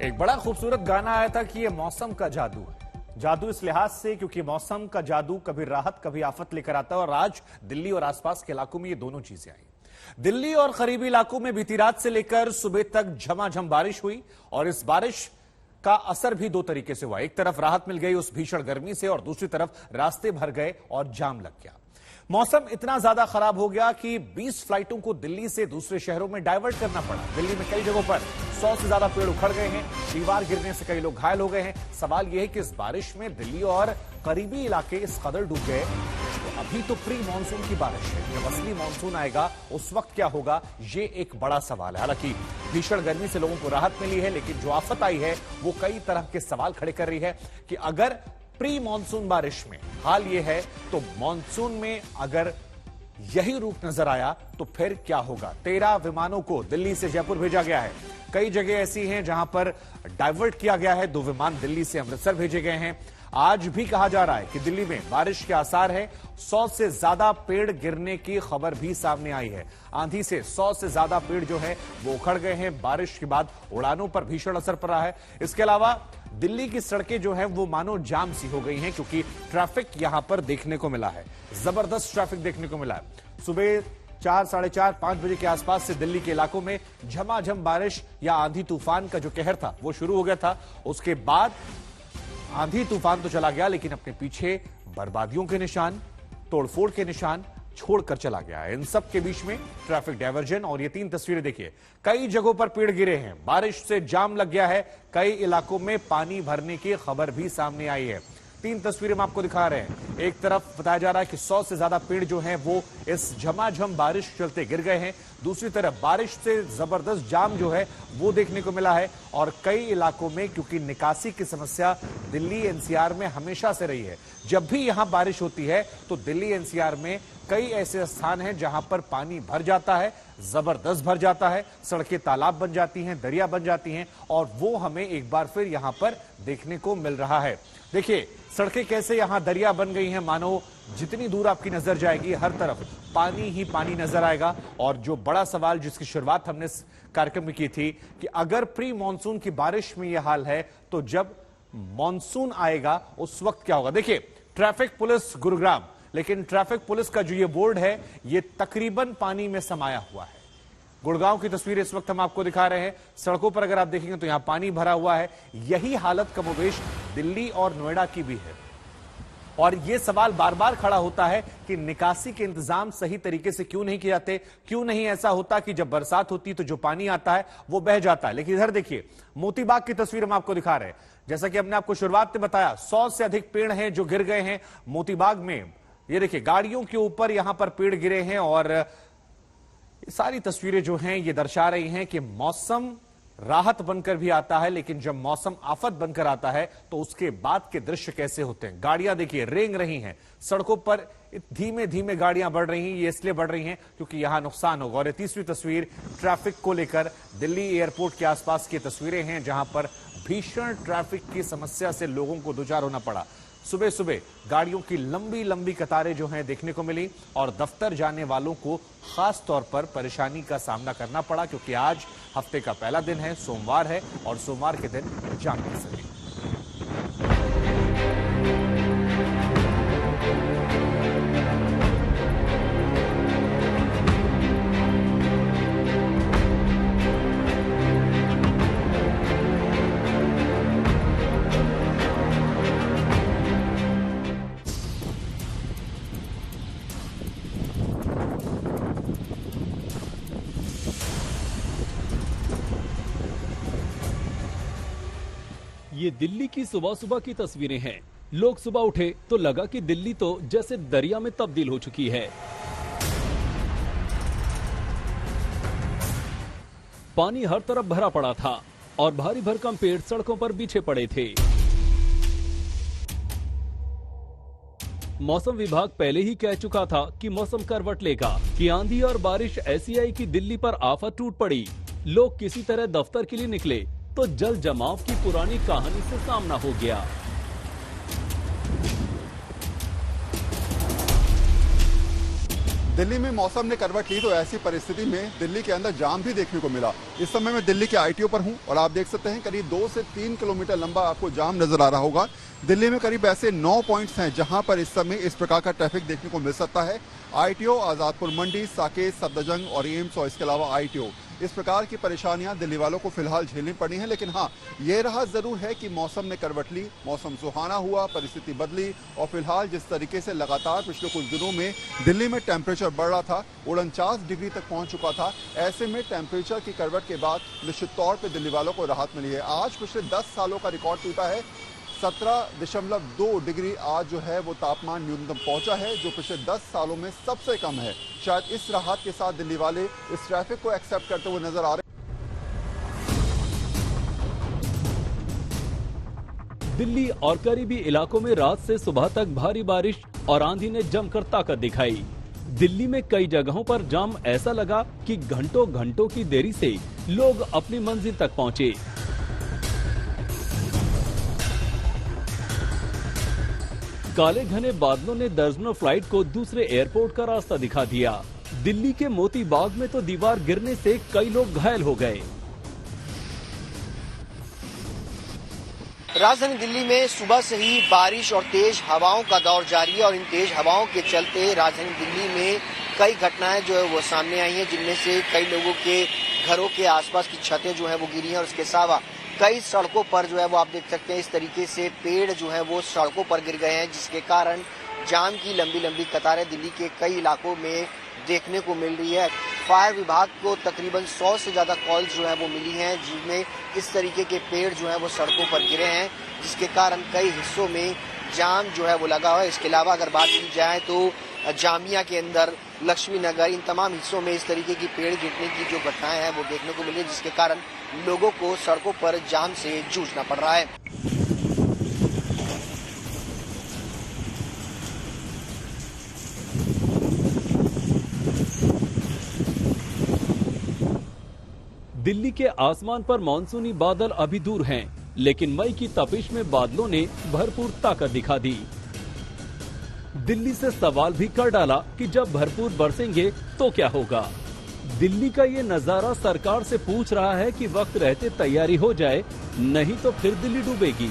एक बड़ा खूबसूरत गाना आया था कि ये मौसम का जादू है। जादू इस लिहाज से क्योंकि मौसम का जादू कभी राहत कभी आफत लेकर आता है और आज दिल्ली और आसपास के इलाकों में ये दोनों चीजें आई। दिल्ली और करीबी इलाकों में बीती रात से लेकर सुबह तक झमाझम बारिश हुई और इस बारिश का असर भी दो तरीके से हुआ। एक तरफ राहत मिल गई उस भीषण गर्मी से और दूसरी तरफ रास्ते भर गए और जाम लग गया। मौसम इतना ज्यादा खराब हो गया कि 20 फ्लाइटों को दिल्ली से दूसरे शहरों में डाइवर्ट करना पड़ा। दिल्ली में कई जगहों पर 100 से ज्यादा पेड़ उखड़ गए हैं, दीवार गिरने से कई लोग घायल हो गए हैं। सवाल यह है कि इस बारिश में दिल्ली और करीबी इलाके इस कदर डूब गए तो अभी तो प्री मानसून की बारिश है, जब असली मानसून आएगा उस वक्त क्या होगा, ये एक बड़ा सवाल है। हालांकि भीषण गर्मी से लोगों को राहत मिली है, लेकिन जो आफत आई है वो कई तरह के सवाल खड़े कर रही है कि अगर प्री मानसून बारिश में हाल यह है तो मानसून में अगर यही रूप नजर आया तो फिर क्या होगा। 13 विमानों को दिल्ली से जयपुर भेजा गया है। कई जगह ऐसी हैं जहां पर डाइवर्ट किया गया है। 2 विमान दिल्ली से अमृतसर भेजे गए हैं। आज भी कहा जा रहा है कि दिल्ली में बारिश के आसार है। 100 से ज्यादा पेड़ गिरने की खबर भी सामने आई है। आंधी से 100 से ज्यादा पेड़ जो है वो उखड़ गए हैं। बारिश के बाद उड़ानों पर भीषण असर पड़ा है। इसके अलावा दिल्ली की सड़कें जो हैं वो मानो जाम सी हो गई हैं, क्योंकि ट्रैफिक यहां पर देखने को मिला है। जबरदस्त ट्रैफिक देखने को मिला है। सुबह 4, साढ़े 4, 5 बजे के आसपास से दिल्ली के इलाकों में झमाझम बारिश या आंधी तूफान का जो कहर था वो शुरू हो गया था। उसके बाद आंधी तूफान तो चला गया, लेकिन अपने पीछे बर्बादियों के निशान, तोड़फोड़ के निशान छोड़कर चला गया है। इन सब के बीच में ट्रैफिक डायवर्जन और ये 3 तस्वीरें देखिए। कई जगहों पर पेड़ गिरे हैं, बारिश से जाम लग गया है, कई इलाकों में पानी भरने की खबर भी सामने आई है। 3 तस्वीरें हम आपको दिखा रहे हैं। एक तरफ बताया जा रहा है कि 100 से ज्यादा पेड़ जो हैं वो इस झमाझम बारिश चलते गिर गए हैं। दूसरी तरफ बारिश से जबरदस्त जाम जो है वो देखने को मिला है और कई इलाकों में, क्योंकि निकासी की समस्या दिल्ली एनसीआर में हमेशा से रही है, जब भी यहां बारिश होती है तो दिल्ली एनसीआर में कई ऐसे स्थान हैं जहां पर पानी भर जाता है, जबरदस्त भर जाता है, सड़कें तालाब बन जाती हैं, दरिया बन जाती हैं और वो हमें एक बार फिर यहां पर देखने को मिल रहा है। देखिए सड़कें कैसे यहां दरिया बन गई हैं, मानो जितनी दूर आपकी नजर जाएगी हर तरफ पानी ही पानी नजर आएगा। और जो बड़ा सवाल जिसकी शुरुआत हमने इस कार्यक्रम में की थी कि अगर प्री मानसून की बारिश में यह हाल है तो जब मानसून आएगा उस वक्त क्या होगा। देखिए ट्रैफिक पुलिस गुरुग्राम, लेकिन ट्रैफिक पुलिस का जो ये बोर्ड है ये तकरीबन पानी में समाया हुआ है। गुड़गांव की तस्वीर इस वक्त हम आपको दिखा रहे हैं। सड़कों पर अगर आप देखेंगे तो यहां पानी भरा हुआ है। यही हालत कमोबेश दिल्ली और नोएडा की भी है और यह सवाल बार बार खड़ा होता है कि निकासी के इंतजाम सही तरीके से क्यों नहीं किए जाते। क्यों नहीं ऐसा होता कि जब बरसात होती तो जो पानी आता है वो बह जाता है। लेकिन इधर देखिए मोतीबाग की तस्वीर हम आपको दिखा रहे हैं। जैसा कि हमने आपको शुरुआत में बताया 100 से अधिक पेड़ हैं जो गिर गए हैं मोतीबाग में। ये देखिए गाड़ियों के ऊपर यहां पर पेड़ गिरे हैं और सारी तस्वीरें जो हैं ये दर्शा रही हैं कि मौसम राहत बनकर भी आता है, लेकिन जब मौसम आफत बनकर आता है तो उसके बाद के दृश्य कैसे होते हैं। गाड़ियां देखिए रेंग रही हैं, सड़कों पर धीमे धीमे गाड़ियां बढ़ रही हैं। ये इसलिए बढ़ रही हैं क्योंकि यहां नुकसान होगा। और ये तीसरी तस्वीर ट्रैफिक को लेकर दिल्ली एयरपोर्ट के आसपास की तस्वीरें हैं जहां पर भीषण ट्रैफिक की समस्या से लोगों को दो-चार होना पड़ा। सुबह सुबह गाड़ियों की लंबी लंबी कतारें जो हैं देखने को मिली और दफ्तर जाने वालों को खास तौर पर परेशानी का सामना करना पड़ा, क्योंकि आज हफ्ते का पहला दिन है, सोमवार है और सोमवार के दिन जाम लग सके। ये दिल्ली की सुबह सुबह की तस्वीरें हैं। लोग सुबह उठे तो लगा कि दिल्ली तो जैसे दरिया में तब्दील हो चुकी है। पानी हर तरफ भरा पड़ा था और भारी भरकम पेड़ सड़कों पर बिछे पड़े थे। मौसम विभाग पहले ही कह चुका था कि मौसम करवट लेगा, कि आंधी और बारिश ऐसी आई कि दिल्ली पर आफत टूट पड़ी। लोग किसी तरह दफ्तर के लिए निकले तो जल जमाव की पुरानी कहानी से सामना हो गया। दिल्ली में मौसम ने करवट ली तो ऐसी परिस्थिति में दिल्ली के अंदर जाम भी देखने को मिला। इस समय मैं दिल्ली के आईटीओ पर हूं और आप देख सकते हैं करीब 2 से 3 किलोमीटर लंबा आपको जाम नजर आ रहा होगा। दिल्ली में करीब ऐसे 9 पॉइंट्स हैं जहां पर इस समय इस प्रकार का ट्रैफिक देखने को मिल सकता है। आईटीओ, आजादपुर मंडी, साकेत, सफदरजंग और एम्स और इसके अलावा आईटीओ, इस प्रकार की परेशानियां दिल्ली वालों को फिलहाल झेलनी पड़ी हैं। लेकिन हाँ, ये रहा जरूर है कि मौसम ने करवट ली, मौसम सुहाना हुआ, परिस्थिति बदली और फिलहाल जिस तरीके से लगातार पिछले कुछ दिनों में दिल्ली में टेम्परेचर बढ़ रहा था, 49 डिग्री तक पहुंच चुका था, ऐसे में टेम्परेचर की करवट के बाद निश्चित तौर पर दिल्ली वालों को राहत मिली है। आज पिछले 10 सालों का रिकॉर्ड टूटा है। 17.2 डिग्री आज जो है वो तापमान न्यूनतम पहुंचा है, जो पिछले 10 सालों में सबसे कम है। शायद इस राहत के साथ दिल्ली वाले इस ट्रैफिक को एक्सेप्ट करते हुए नजर आ रहे हैं। दिल्ली और करीबी इलाकों में रात से सुबह तक भारी बारिश और आंधी ने जमकर ताकत दिखाई। दिल्ली में कई जगहों पर जाम ऐसा लगा कि घंटों घंटों की देरी से लोग अपनी मंजिल तक पहुंचे। काले घने बादलों ने दर्जनों फ्लाइट को दूसरे एयरपोर्ट का रास्ता दिखा दिया। दिल्ली के मोती बाग में तो दीवार गिरने से कई लोग घायल हो गए। राजधानी दिल्ली में सुबह से ही बारिश और तेज हवाओं का दौर जारी है और इन तेज हवाओं के चलते राजधानी दिल्ली में कई घटनाएं जो है वो सामने आई हैं, जिनमें से कई लोगों के घरों के आसपास की छतें जो है वो गिरी हैं और इसके अलावा कई सड़कों पर जो है वो आप देख सकते हैं इस तरीके से पेड़ जो है वो सड़कों पर गिर गए हैं, जिसके कारण जाम की लंबी लंबी कतारें दिल्ली के कई इलाकों में देखने को मिल रही है। फायर विभाग को तकरीबन 100 से ज्यादा कॉल्स जो है वो मिली हैं, जिसमें इस तरीके के पेड़ जो है वो सड़कों पर गिरे हैं, जिसके कारण कई हिस्सों में जाम जो है वो लगा हुआ है। इसके अलावा अगर बात की जाए तो जामिया के अंदर, लक्ष्मी नगर, इन तमाम हिस्सों में इस तरीके की पेड़ गिरने की जो घटनाएं हैं वो देखने को मिली है, जिसके कारण लोगों को सड़कों पर जाम से जूझना पड़ रहा है। दिल्ली के आसमान पर मानसूनी बादल अभी दूर हैं, लेकिन मई की तपिश में बादलों ने भरपूर ताकत दिखा दी। दिल्ली से सवाल भी कर डाला कि जब भरपूर बरसेंगे तो क्या होगा। दिल्ली का ये नजारा सरकार से पूछ रहा है कि वक्त रहते तैयारी हो जाए, नहीं तो फिर दिल्ली डूबेगी।